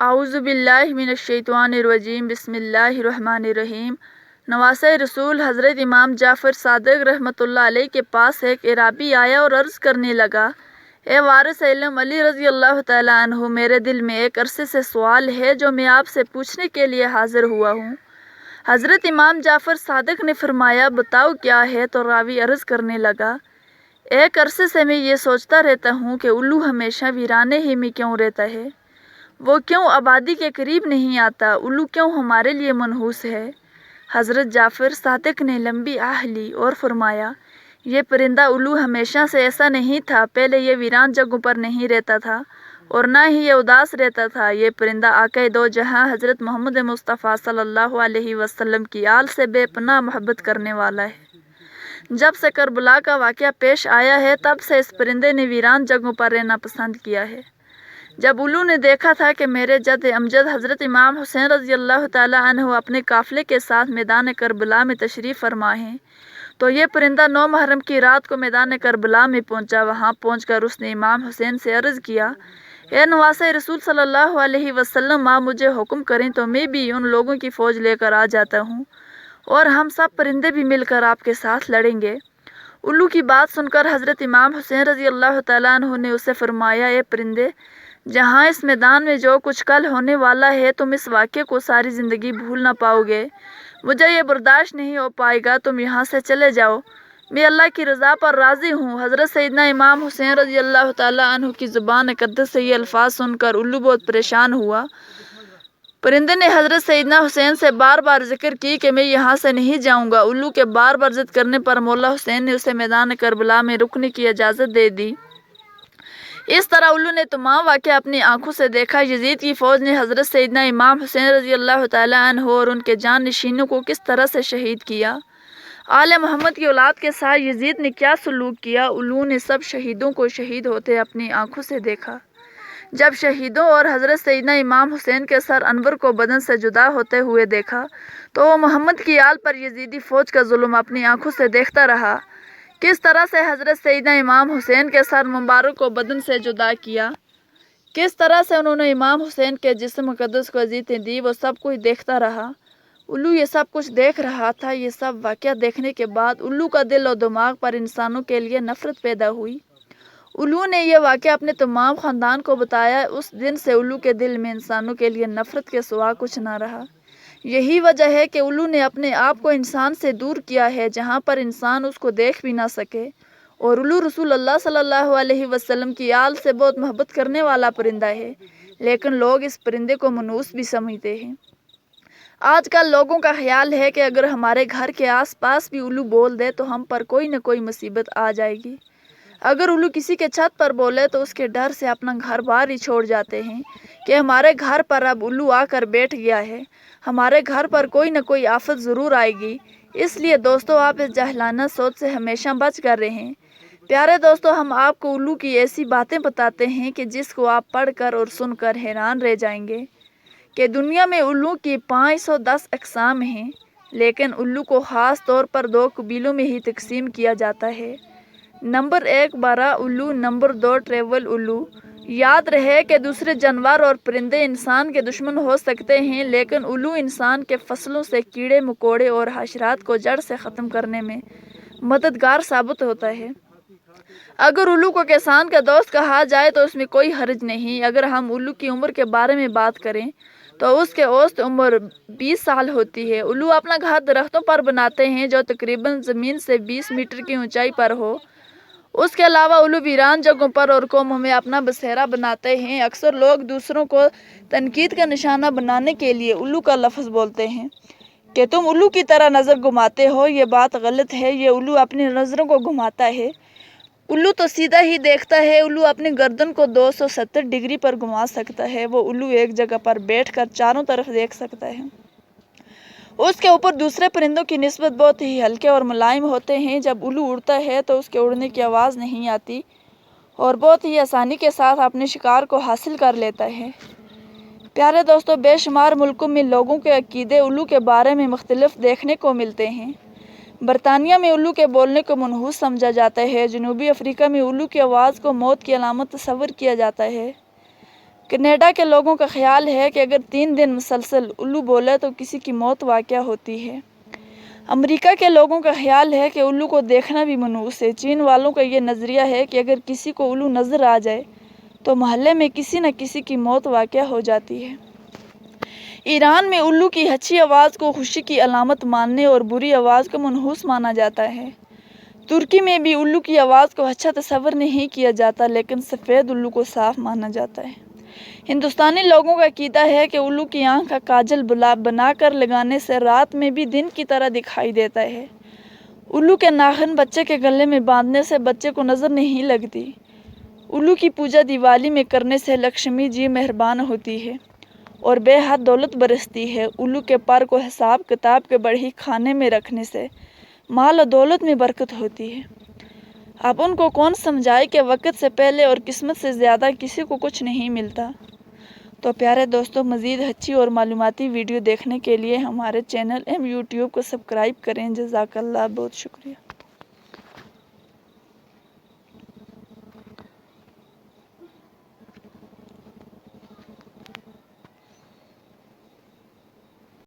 اعوذ باللہ من الشیطان الرجیم بسم اللہ الرحمن الرحیم۔ نواسۂ رسول حضرت امام جعفر صادق رحمۃ اللہ علیہ کے پاس ایک اعرابی آیا اور عرض کرنے لگا، اے وارث علم علی رضی اللہ تعالیٰ عنہ، میرے دل میں ایک عرصے سے سوال ہے جو میں آپ سے پوچھنے کے لیے حاضر ہوا ہوں۔ حضرت امام جعفر صادق نے فرمایا، بتاؤ کیا ہے؟ تو راوی عرض کرنے لگا، ایک عرصے سے میں یہ سوچتا رہتا ہوں کہ الو ہمیشہ ویرانے ہی میں کیوں رہتا ہے؟ وہ کیوں آبادی کے قریب نہیں آتا؟ الو کیوں ہمارے لیے منحوس ہے؟ حضرت جعفر صادق نے لمبی آہ لی اور فرمایا، یہ پرندہ الو ہمیشہ سے ایسا نہیں تھا۔ پہلے یہ ویران جگہوں پر نہیں رہتا تھا اور نہ ہی یہ اداس رہتا تھا۔ یہ پرندہ آقا دو جہاں حضرت محمد مصطفیٰ صلی اللہ علیہ وسلم کی آل سے بے پناہ محبت کرنے والا ہے۔ جب سے کربلا کا واقعہ پیش آیا ہے تب سے اس پرندے نے ویران جگہوں پر رہنا پسند کیا ہے۔ جب الو نے دیکھا تھا کہ میرے جد امجد حضرت امام حسین رضی اللہ تعالیٰ عنہ اپنے قافلے کے ساتھ میدان کربلا میں تشریف فرما ہیں، تو یہ پرندہ 9 محرم کی رات کو میدان کربلا میں پہنچا۔ وہاں پہنچ کر اس نے امام حسین سے عرض کیا، اے نواسۂ رسول صلی اللہ علیہ وسلم، آپ مجھے حکم کریں تو میں بھی ان لوگوں کی فوج لے کر آ جاتا ہوں اور ہم سب پرندے بھی مل کر آپ کے ساتھ لڑیں گے۔ الو کی بات سن کر حضرت امام حسین رضی اللہ تعالیٰ عنہ نے اسے فرمایا، اے پرندے، جہاں اس میدان میں جو کچھ کل ہونے والا ہے تم اس واقعے کو ساری زندگی بھول نہ پاؤ گے۔ مجھے یہ برداشت نہیں ہو پائے گا، تم یہاں سے چلے جاؤ۔ میں اللہ کی رضا پر راضی ہوں۔ حضرت سیدنا امام حسین رضی اللہ تعالیٰ عنہ کی زبان اقدس سے یہ الفاظ سن کر الو بہت پریشان ہوا۔ پرندے نے حضرت سیدنا حسین سے بار بار ذکر کی کہ میں یہاں سے نہیں جاؤں گا۔ الو کے بار بار ضد کرنے پر مولا حسین نے اسے میدان کربلا میں رکنے کی اجازت دے دی۔ اس طرح الو نے تمام واقعہ اپنی آنکھوں سے دیکھا۔ یزید کی فوج نے حضرت سیدنا امام حسین رضی اللہ تعالیٰ عنہ اور ان کے جان نشینوں کو کس طرح سے شہید کیا، آل محمد کی اولاد کے ساتھ یزید نے کیا سلوک کیا، الو نے سب شہیدوں کو شہید ہوتے اپنی آنکھوں سے دیکھا۔ جب شہیدوں اور حضرت سیدنا امام حسین کے سر انور کو بدن سے جدا ہوتے ہوئے دیکھا تو وہ محمد کی آل پر یزیدی فوج کا ظلم اپنی آنکھوں سے دیکھتا رہا، کس طرح سے حضرت سیدنا امام حسین کے سر مبارک کو بدن سے جدا کیا، کس طرح سے انہوں نے امام حسین کے جسم مقدس کو اذیتیں دی، وہ سب کچھ دیکھتا رہا۔ الو یہ سب کچھ دیکھ رہا تھا۔ یہ سب واقعہ دیکھنے کے بعد الو کا دل و دماغ پر انسانوں کے لیے نفرت پیدا ہوئی۔ الو نے یہ واقعہ اپنے تمام خاندان کو بتایا۔ اس دن سے الو کے دل میں انسانوں کے لیے نفرت کے سوا کچھ نہ رہا۔ یہی وجہ ہے کہ الو نے اپنے آپ کو انسان سے دور کیا ہے، جہاں پر انسان اس کو دیکھ بھی نہ سکے۔ اور الو رسول اللہ صلی اللہ علیہ وسلم کی آل سے بہت محبت کرنے والا پرندہ ہے، لیکن لوگ اس پرندے کو منحوس بھی سمجھتے ہیں۔ آج کل لوگوں کا خیال ہے کہ اگر ہمارے گھر کے آس پاس بھی الو بول دے تو ہم پر کوئی نہ کوئی مصیبت آ جائے گی۔ اگر الو کسی کے چھت پر بولے تو اس کے ڈر سے اپنا گھر بار ہی چھوڑ جاتے ہیں کہ ہمارے گھر پر اب الو آ کر بیٹھ گیا ہے، ہمارے گھر پر کوئی نہ کوئی آفت ضرور آئے گی۔ اس لیے دوستو، آپ اس جاہلانہ سوچ سے ہمیشہ بچ کر رہیں۔ پیارے دوستو، ہم آپ کو الو کی ایسی باتیں بتاتے ہیں کہ جس کو آپ پڑھ کر اور سن کر حیران رہ جائیں گے کہ دنیا میں الو کی 510 اقسام ہیں، لیکن الو کو خاص طور پر 2 قبیلوں میں ہی تقسیم کیا جاتا ہے۔ نمبر 1 برا الو، نمبر 2 ٹریول الو۔ یاد رہے کہ دوسرے جانور اور پرندے انسان کے دشمن ہو سکتے ہیں، لیکن الو انسان کے فصلوں سے کیڑے مکوڑے اور حشرات کو جڑ سے ختم کرنے میں مددگار ثابت ہوتا ہے۔ اگر الو کو کسان کا دوست کہا جائے تو اس میں کوئی حرج نہیں۔ اگر ہم الو کی عمر کے بارے میں بات کریں تو اس کے اوسط عمر 20 سال ہوتی ہے۔ الو اپنا گھر درختوں پر بناتے ہیں جو تقریباً زمین سے 20 میٹر کی اونچائی پر ہو۔ اس کے علاوہ الو ویران جگہوں پر اور قوموں میں اپنا بسیرا بناتے ہیں۔ اکثر لوگ دوسروں کو تنقید کا نشانہ بنانے کے لیے الو کا لفظ بولتے ہیں کہ تم الو کی طرح نظر گھماتے ہو۔ یہ بات غلط ہے۔ یہ الو اپنی نظروں کو گھماتا ہے۔ الو تو سیدھا ہی دیکھتا ہے۔ الو اپنی گردن کو 270 ڈگری پر گھما سکتا ہے۔ وہ الو ایک جگہ پر بیٹھ کر چاروں طرف دیکھ سکتا ہے۔ اس کے اوپر دوسرے پرندوں کی نسبت بہت ہی ہلکے اور ملائم ہوتے ہیں۔ جب الو اڑتا ہے تو اس کے اڑنے کی آواز نہیں آتی اور بہت ہی آسانی کے ساتھ اپنے شکار کو حاصل کر لیتا ہے۔ پیارے دوستو، بے شمار ملکوں میں لوگوں کے عقیدے الو کے بارے میں مختلف دیکھنے کو ملتے ہیں۔ برطانیہ میں الو کے بولنے کو منحوس سمجھا جاتا ہے۔ جنوبی افریقہ میں الو کی آواز کو موت کی علامت تصور کیا جاتا ہے۔ کینیڈا کے لوگوں کا خیال ہے کہ اگر 3 دن مسلسل الو بولے تو کسی کی موت واقع ہوتی ہے۔ امریکہ کے لوگوں کا خیال ہے کہ الو کو دیکھنا بھی منحوس ہے۔ چین والوں کا یہ نظریہ ہے کہ اگر کسی کو الو نظر آ جائے تو محلے میں کسی نہ کسی کی موت واقع ہو جاتی ہے۔ ایران میں الو کی اچھی آواز کو خوشی کی علامت ماننے اور بری آواز کو منحوس مانا جاتا ہے۔ ترکی میں بھی الو کی آواز کو اچھا تصور نہیں کیا جاتا، لیکن سفید الو کو صاف مانا جاتا ہے۔ ہندوستانی لوگوں کا عقیدہ ہے کہ الو کی آنکھ کا کاجل بنا کر لگانے سے رات میں بھی دن کی طرح دکھائی دیتا ہے۔ الو کے ناخن بچے کے گلے میں باندھنے سے بچے کو نظر نہیں لگتی۔ الو کی پوجا دیوالی میں کرنے سے لکشمی جی مہربان ہوتی ہے اور بے حد دولت برستی ہے۔ الو کے پر کو حساب کتاب کے بڑی خانے میں رکھنے سے مال و دولت میں برکت ہوتی ہے۔ اب ان کو کون سمجھائے کہ وقت سے پہلے اور قسمت سے زیادہ کسی کو کچھ نہیں ملتا۔ تو پیارے دوستوں، مزید اچھی اور معلوماتی ویڈیو دیکھنے کے لیے ہمارے چینل یوٹیوب کو سبسکرائب کریں۔ جزاک اللہ، بہت شکریہ۔